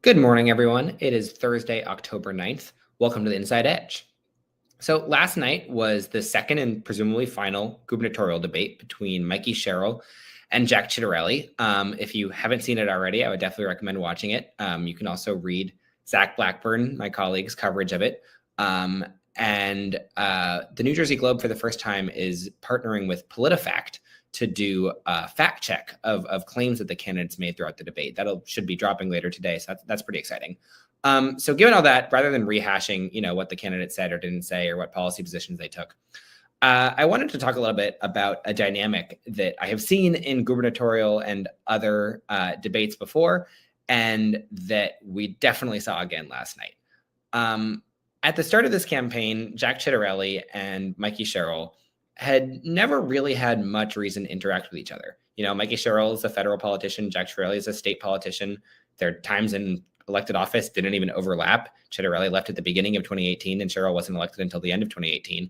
Good morning, everyone. It is Thursday, October 9th. Welcome to the Inside Edge. So last night was the second and presumably final gubernatorial debate between Mikey Sherrill and Jack Ciattarelli. If you haven't seen it already, I would definitely recommend watching it. You can also read Zach Blackburn, my colleague's coverage of it. The New Jersey Globe, for the first time, is partnering with PolitiFact to do a fact check of claims that the candidates made throughout the debate. Should be dropping later today, so that's pretty exciting. So given all that, rather than rehashing, what the candidates said or didn't say or what policy positions they took, I wanted to talk a little bit about a dynamic that I have seen in gubernatorial and other debates before, and that we definitely saw again last night. At the start of this campaign, Jack Ciattarelli and Mikey Sherrill had never really had much reason to interact with each other. Mikey Sherrill is a federal politician. Jack Ciattarelli is a state politician. Their times in elected office didn't even overlap. Ciattarelli left at the beginning of 2018, and Sherrill wasn't elected until the end of 2018.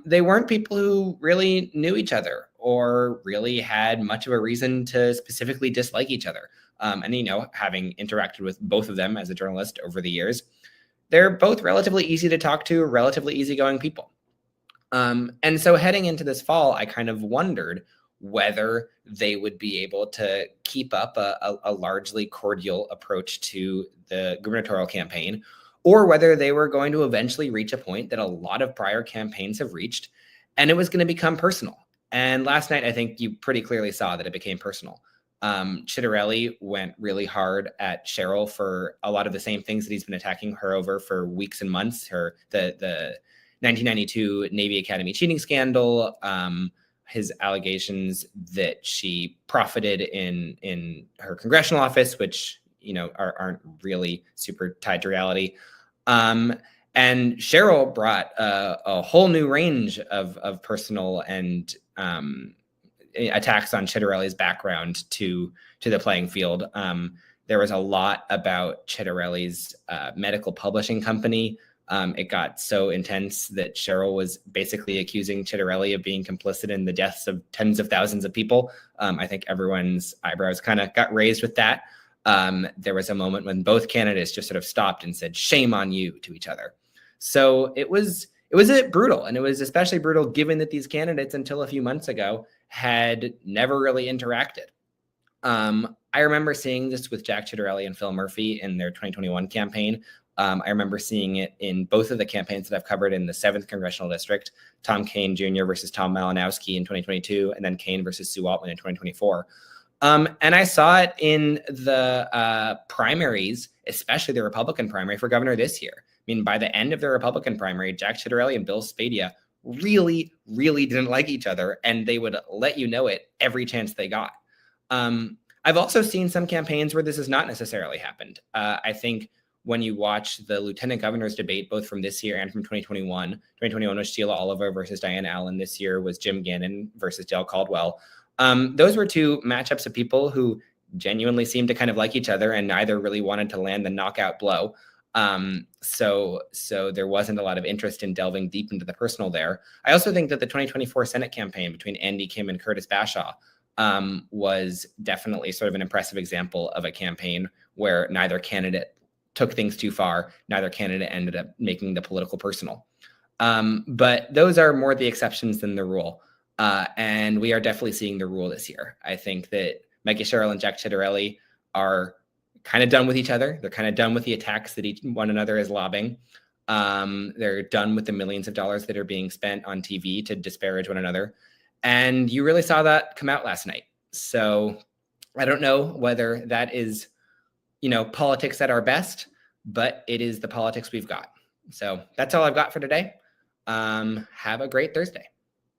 They weren't people who really knew each other or really had much of a reason to specifically dislike each other. Having interacted with both of them as a journalist over the years, they're both relatively easy to talk to, relatively easygoing people. And so heading into this fall, I kind of wondered whether they would be able to keep up a largely cordial approach to the gubernatorial campaign, or whether they were going to eventually reach a point that a lot of prior campaigns have reached, and it was going to become personal. And last night, I think you pretty clearly saw that it became personal. Ciattarelli went really hard at Sherrill for a lot of the same things that he's been attacking her over for weeks and months. The 1992 Navy Academy cheating scandal, his allegations that she profited in her congressional office, which aren't really super tied to reality. And Sherrill brought a whole new range of personal and attacks on Ciattarelli's background to the playing field. There was a lot about Ciattarelli's medical publishing company. It got so intense that Sherrill was basically accusing Ciattarelli of being complicit in the deaths of tens of thousands of people. I think everyone's eyebrows kind of got raised with that. There was a moment when both candidates just sort of stopped and said, "Shame on you," to each other. So it was a bit brutal, and it was especially brutal given that these candidates until a few months ago had never really interacted. I remember seeing this with Jack Ciattarelli and Phil Murphy in their 2021 campaign. I remember seeing it in both of the campaigns that I've covered in the 7th Congressional District, Tom Kean Jr. versus Tom Malinowski in 2022, and then Kean versus Sue Altman in 2024. And I saw it in the primaries, especially the Republican primary for governor this year. I mean, by the end of the Republican primary, Jack Ciattarelli and Bill Spadia really, really didn't like each other, and they would let you know it every chance they got. I've also seen some campaigns where this has not necessarily happened. I think when you watch the lieutenant governor's debate, both from this year and from 2021, 2021 was Sheila Oliver versus Diana Allen. This year was Jim Gannon versus Dale Caldwell. Those were two matchups of people who genuinely seemed to kind of like each other, and neither really wanted to land the knockout blow. So there wasn't a lot of interest in delving deep into the personal there. I also think that the 2024 Senate campaign between Andy Kim and Curtis Bashaw was definitely sort of an impressive example of a campaign where neither candidate took things too far. Neither candidate ended up making the political personal. But those are more the exceptions than the rule. And we are definitely seeing the rule this year. I think that Mikey Sherrill and Jack Ciattarelli are kind of done with each other. They're kind of done with the attacks that one another is lobbing. They're done with the millions of dollars that are being spent on TV to disparage one another. And you really saw that come out last night. So I don't know whether that is politics at our best, but it is the politics we've got. So that's all I've got for today. Have a great Thursday.